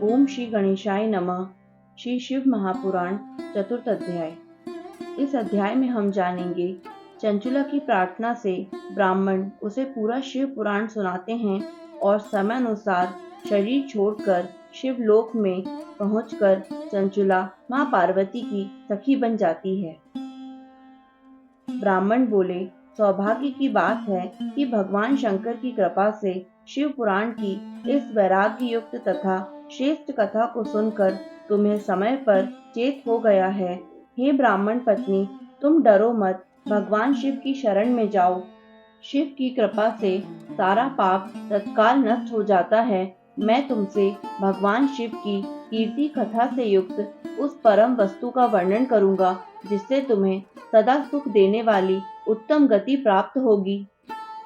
ओम श्री गणेशाय नमः। श्री शिव महापुराण चतुर्थ अध्याय। इस अध्याय में हम जानेंगे चंचुला की प्रार्थना से ब्राह्मण उसे पूरा शिव पुराण सुनाते हैं और समय अनुसार शरीर छोड़कर शिवलोक में पहुंचकर चंचुला मां पार्वती की सखी बन जाती है। ब्राह्मण बोले, सौभाग्य की बात है कि भगवान शंकर की कृपा से शिव पुराण की इस वैराग्य युक्त तथा श्रेष्ठ कथा को सुनकर तुम्हें समय पर चेत हो गया है। हे ब्राह्मण पत्नी, तुम डरो मत, भगवान शिव की शरण में जाओ। शिव की कृपा से सारा पाप तत्काल नष्ट हो जाता है। मैं तुमसे भगवान शिव की कीर्ति कथा से युक्त उस परम वस्तु का वर्णन करूंगा जिससे तुम्हें सदा सुख देने वाली उत्तम गति प्राप्त होगी।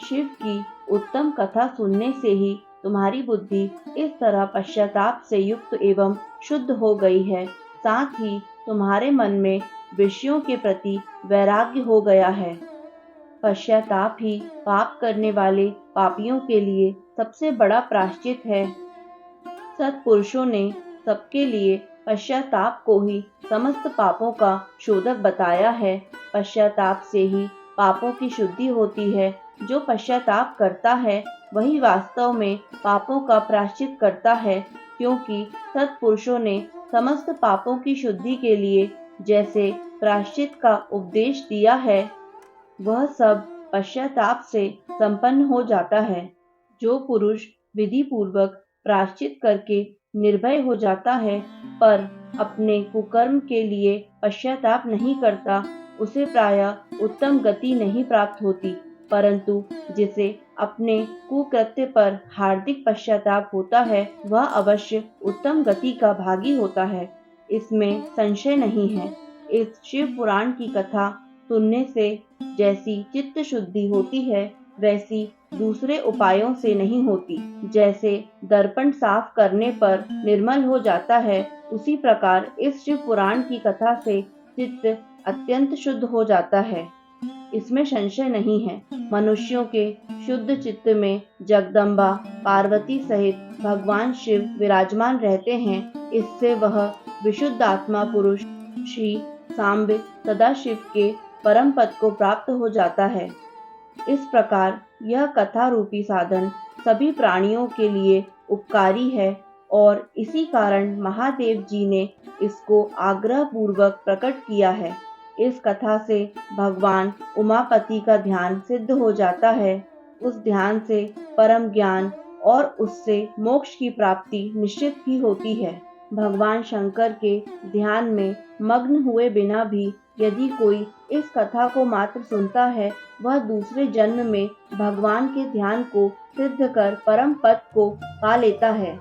शिव की उत्तम कथा सुनने से ही तुम्हारी बुद्धि इस तरह पश्चाताप से युक्त एवं शुद्ध हो गई है, साथ ही तुम्हारे मन में विषयों के प्रति वैराग्य हो गया है। पश्चाताप ही पाप करने वाले पापियों के लिए सबसे बड़ा प्रायश्चित है। सत्पुरुषों ने सबके लिए पश्चाताप को ही समस्त पापों का शोधक बताया है। पश्चाताप से ही पापों की शुद्धि होती है। जो पश्चाताप करता है वही वास्तव में पापों का प्रायश्चित करता है, क्योंकि सत्पुरुषों ने समस्त पापों की शुद्धि के लिए जैसे प्रायश्चित का उपदेश दिया है, वह सब पश्चाताप से संपन्न हो जाता है। जो पुरुष विधि पूर्वक प्रायश्चित करके निर्भय हो जाता है पर अपने कुकर्म के लिए पश्चाताप नहीं करता, उसे प्रायः उत्तम गति नहीं प्राप्त होती, परंतु जिसे अपने कुकृत्य पर हार्दिक पश्चाताप होता है वह अवश्य उत्तम गति का भागी होता है, इसमें संशय नहीं है। इस शिव पुराण की कथा सुनने से जैसी चित्त शुद्धि होती है वैसी दूसरे उपायों से नहीं होती। जैसे दर्पण साफ करने पर निर्मल हो जाता है, उसी प्रकार इस शिव पुराण की कथा से चित्त अत्यंत शुद्ध हो जाता है, इसमें संशय नहीं है। मनुष्यों के शुद्ध चित्त में जगदम्बा पार्वती सहित भगवान शिव विराजमान रहते हैं। इससे वह विशुद्ध आत्मा पुरुष श्री सांब सदाशिव के परम पद को प्राप्त हो जाता है। इस प्रकार यह कथा रूपी साधन सभी प्राणियों के लिए उपकारी है और इसी कारण महादेव जी ने इसको आग्रह पूर्वक प्रकट किया है। इस कथा से भगवान उमापति का ध्यान सिद्ध हो जाता है। उस ध्यान से परम ज्ञान और उससे मोक्ष की प्राप्ति निश्चित ही होती है। भगवान शंकर के ध्यान में मग्न हुए बिना भी यदि कोई इस कथा को मात्र सुनता है, वह दूसरे जन्म में भगवान के ध्यान को सिद्ध कर परम पद को पा लेता है।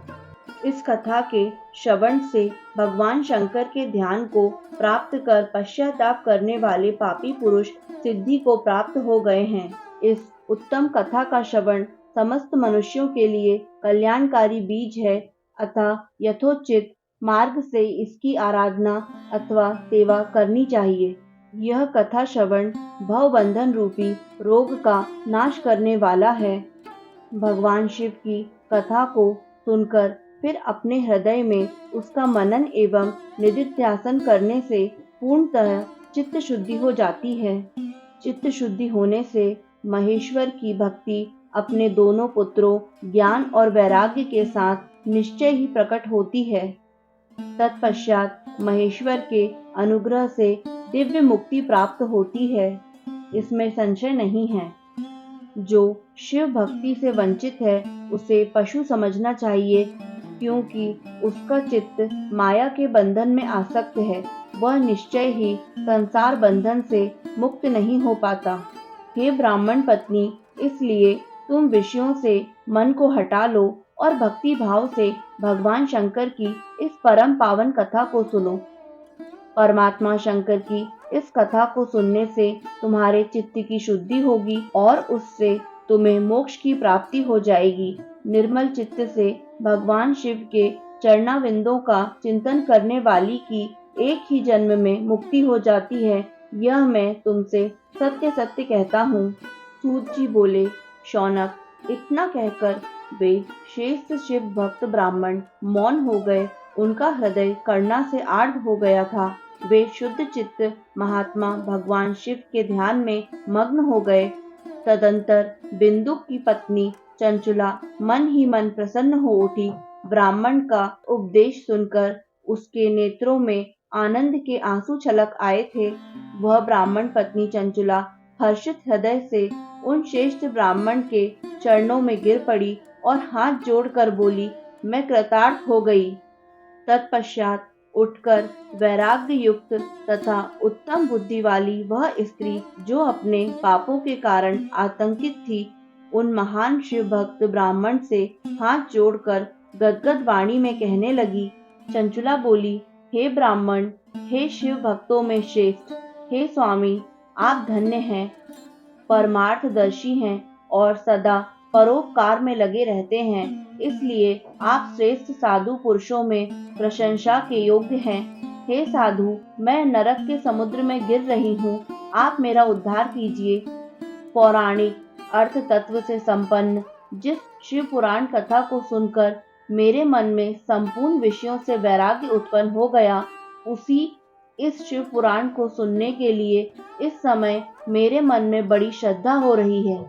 इस कथा के श्रवण से भगवान शंकर के ध्यान को प्राप्त कर पश्चाताप करने वाले पापी पुरुष सिद्धि को प्राप्त हो गए हैं। इस उत्तम कथा का श्रवण समस्त मनुष्यों के लिए कल्याणकारी बीज है, अतः यथोचित मार्ग से इसकी आराधना अथवा सेवा करनी चाहिए। यह कथा श्रवण भवबंधन रूपी रोग का नाश करने वाला है। भगवान शिव की कथा को सुनकर फिर अपने हृदय में उसका मनन एवं निधिध्यासन करने से पूर्णतः चित्त शुद्धि हो जाती है। चित्त शुद्धि होने से महेश्वर की भक्ति अपने दोनों पुत्रों ज्ञान और वैराग्य के साथ निश्चय ही प्रकट होती है। तत्पश्चात महेश्वर के अनुग्रह से दिव्य मुक्ति प्राप्त होती है, इसमें संशय नहीं है। जो शिव भक्ति से वंचित है उसे पशु समझना चाहिए, क्योंकि उसका चित्त माया के बंधन में आसक्त है, वह निश्चय ही संसार बंधन से मुक्त नहीं हो पाता। हे ब्राह्मण पत्नी, इसलिए तुम विषयों से मन को हटा लो और भक्ति भाव से भगवान शंकर की इस परम पावन कथा को सुनो। परमात्मा शंकर की इस कथा को सुनने से तुम्हारे चित्त की शुद्धि होगी और उससे तुम्हें मोक्ष की प्राप्ति हो जाएगी। निर्मल चित्त से भगवान शिव के चरणाविंदों का चिंतन करने वाली की एक ही जन्म में मुक्ति हो जाती है, यह मैं तुमसे सत्य सत्य कहता हूँ। सूत जी बोले, शौनक, इतना कहकर वे श्रेष्ठ शिव भक्त ब्राह्मण मौन हो गए। उनका हृदय करुणा से आर्द्र हो गया था। वे शुद्ध चित्त महात्मा भगवान शिव के ध्यान में मग्न हो गए। तदंतर बिंदुक की पत्नी चंचुला मन ही मन प्रसन्न हो उठी। ब्राह्मण का उपदेश सुनकर उसके नेत्रों में आनंद के आंसू छलक आए थे। वह ब्राह्मण पत्नी चंचुला हर्षित हृदय से उन श्रेष्ठ ब्राह्मण के चरणों में गिर पड़ी और हाथ जोड़कर बोली, मैं कृतार्थ हो गई। तत्पश्चात उठकर वैराग्य युक्त तथा उत्तम बुद्धि वाली वह स्त्री, जो अपने पापों के कारण आतंकित थी, उन महान शिव भक्त ब्राह्मण से हाथ जोड़कर गदगद वाणी में कहने लगी। चंचुला बोली, हे ब्राह्मण, हे शिव भक्तों में श्रेष्ठ, हे स्वामी, आप धन्य हैं, परमार्थदर्शी हैं और सदा परोपकार में लगे रहते हैं, इसलिए आप श्रेष्ठ साधु पुरुषों में प्रशंसा के योग्य हैं। हे साधु, मैं नरक के समुद्र में गिर रही हूँ, आप मेरा उद्धार कीजिए। पौराणिक अर्थ तत्व से संपन्न जिस शिव पुराण कथा को सुनकर मेरे मन में संपूर्ण विषयों से वैराग्य उत्पन्न हो गया, उसी इस शिव पुराण को सुनने के लिए इस समय मेरे मन में बड़ी श्रद्धा हो रही है।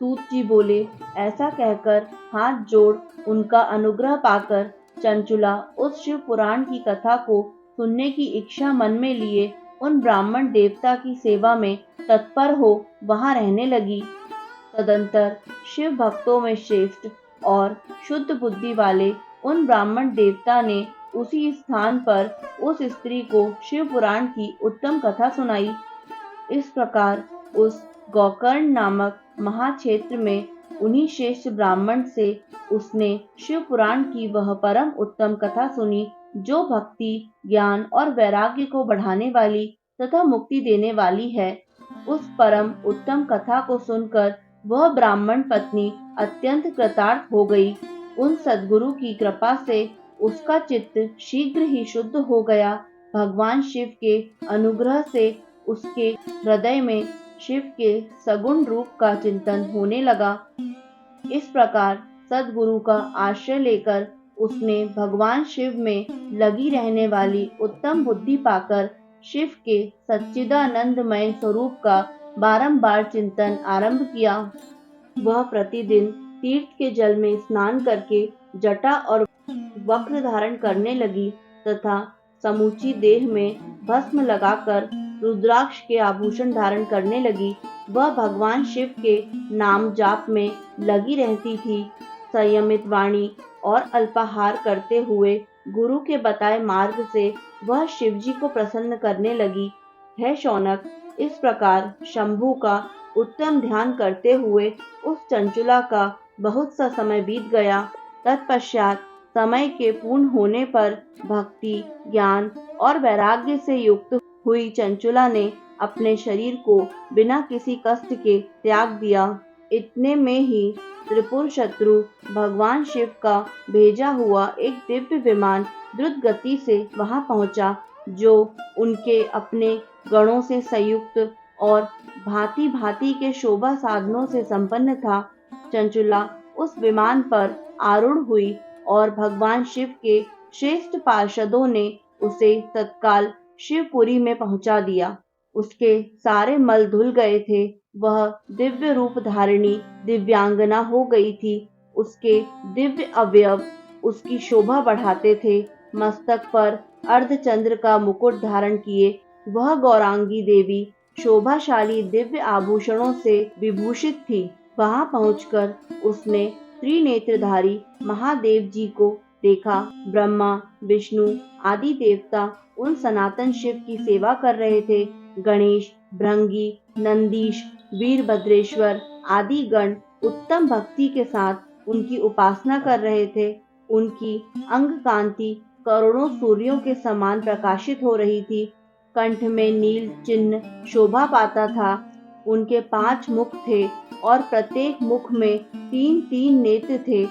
सूत जी बोले। ऐसा कहकर हाथ जोड़ उनका अनुग्रह पाकर चंचुला उस शिव पुराण की कथा को सुनने की इच्छा मन में लिए उन ब्राह्मण देवता की सेवा में तत्पर हो वहां रहने लगी। तदंतर शिव भक्तों में श्रेष्ठ और शुद्ध बुद्धि वाले उन ब्राह्मण देवता ने उसी स्थान पर उस स्त्री को शिव पुराण की उत्तम कथा सुनाई। इस प्रकार उस गोकर्ण नामक महाक्षेत्र में उन्हीं श्रेष्ठ ब्राह्मण से उसने शिव पुराण की वह परम उत्तम कथा सुनी, जो भक्ति, ज्ञान और वैराग्य को बढ़ाने वाली तथा मुक्ति देने वाली है। उस परम उत्तम कथा को सुनकर वह ब्राह्मण पत्नी अत्यंत कृतार्थ हो गई। उन सद्गुरु की कृपा से उसका चित्त शीघ्र ही शुद्ध हो गया। भगवान शिव के अनुग्रह से उसके हृदय में शिव के सगुण रूप का चिंतन होने लगा। इस प्रकार सद्गुरु का आश्रय लेकर उसने भगवान शिव में लगी रहने वाली उत्तम बुद्धि पाकर शिव के सच्चिदानंदमय स्वरूप का बारंबार चिंतन आरंभ किया। वह प्रतिदिन तीर्थ के जल में स्नान करके जटा और वक्र धारण करने लगी तथा समूची देह में भस्म लगाकर रुद्राक्ष के आभूषण धारण करने लगी। वह भगवान शिव के नाम जाप में लगी रहती थी। संयमित वाणी और अल्पाहार करते हुए गुरु के बताए मार्ग से वह शिव जी को प्रसन्न करने लगी। है शौनक, इस प्रकार शंभु का उत्तम ध्यान करते हुए उस चंचुला का बहुत सा समय बीत गया। तत्पश्चात समय के पूर्ण होने पर भक्ति, ज्ञान और वैराग्य से युक्त हुई चंचुला ने अपने शरीर को बिना किसी कष्ट के त्याग दिया। इतने में ही त्रिपुर शत्रु भगवान शिव का भेजा हुआ एक दिव्य विमान द्रुत गति से वहां पहुंचा, जो उनके अपने गणों से संयुक्त और भांति भांति के शोभा साधनों से संपन्न था। चंचुला उस विमान पर आरूढ़ हुई और भगवान शिव के श्रेष्ठ पार्षदों ने उसे तत्काल शिवपुरी में पहुंचा दिया। उसके सारे मल धुल गए थे। वह दिव्य रूप धारिणी दिव्यांगना हो गई थी। उसके दिव्य अवयव उसकी शोभा बढ़ाते थे। मस्तक पर अर्धचंद्र का मुकुट धारण किए वह गौरांगी देवी शोभाशाली दिव्य आभूषणों से विभूषित थी। वहां पहुंचकर उसने त्रिनेत्रधारी महादेव जी को देखा। ब्रह्मा, विष्णु आदि देवता उन सनातन शिव की सेवा कर रहे थे। गणेश, भृंगी, नंदीश, वीरभद्रेश्वर आदि गण उत्तम भक्ति के साथ उनकी उपासना कर रहे थे। उनकी अंग कांति करोड़ों सूर्यों के समान प्रकाशित हो रही थी। कंठ में नील चिन्ह शोभा पाता था। उनके 5 मुख थे और प्रत्येक मुख में 3-3 नेत्र थे।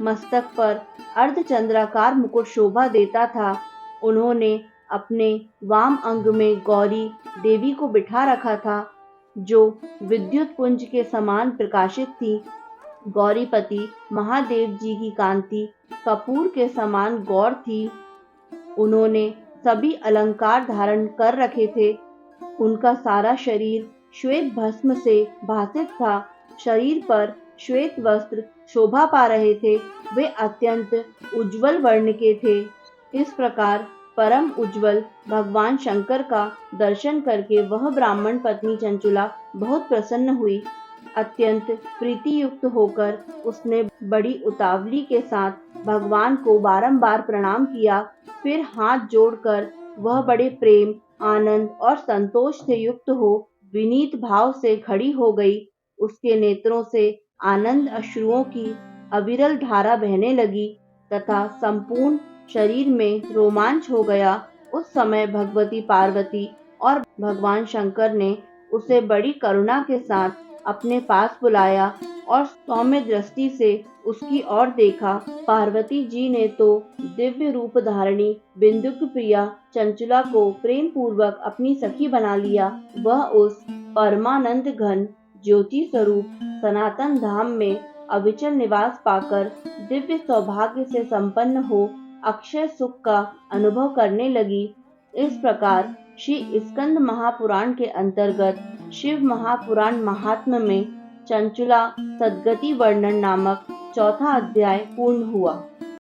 मस्तक पर अर्धचंद्राकार मुकुट शोभा देता था। उन्होंने अपने वाम अंग में गौरी देवी को बिठा रखा था, जो विद्युत पुंज के समान प्रकाशित थी। गौरीपति महादेव जी की कांति कपूर के समान गौर थी। उन्होंने सभी अलंकार धारण कर रखे थे। उनका सारा शरीर श्वेत भस्म से भासित था। शरीर पर श्वेत वस्त्र शोभा पा रहे थे। वे अत्यंत उज्जवल वर्ण के थे। इस प्रकार परम उज्जवल भगवान शंकर का दर्शन करके वह ब्राह्मण पत्नी चंचुला बहुत प्रसन्न हुई। अत्यंत प्रीति युक्त होकर उसने बड़ी उतावली के साथ भगवान को बारंबार प्रणाम किया। फिर हाथ जोड़कर वह बड़े प्रेम, आनंद और संतोष से युक्त हो विनीत भाव से खड़ी हो गई। उसके नेत्रों से आनंद अश्रुओं की अविरल धारा बहने लगी तथा संपूर्ण शरीर में रोमांच हो गया। उस समय भगवती पार्वती और भगवान शंकर ने उसे बड़ी करुणा के साथ अपने पास बुलाया और सौम्य दृष्टि से उसकी ओर देखा। पार्वती जी ने तो दिव्य रूप धारणी बिंदुक प्रिया चंचुला को प्रेम पूर्वक अपनी सखी बना लिया। वह उस परमानंद घन ज्योति स्वरूप सनातन धाम में अविचल निवास पाकर दिव्य सौभाग्य से संपन्न हो अक्षय सुख का अनुभव करने लगी। इस प्रकार श्री स्कंद महापुराण के अंतर्गत शिव महापुराण महात्म्य में चंचुला सद्गति वर्णन नामक चौथा अध्याय पूर्ण हुआ।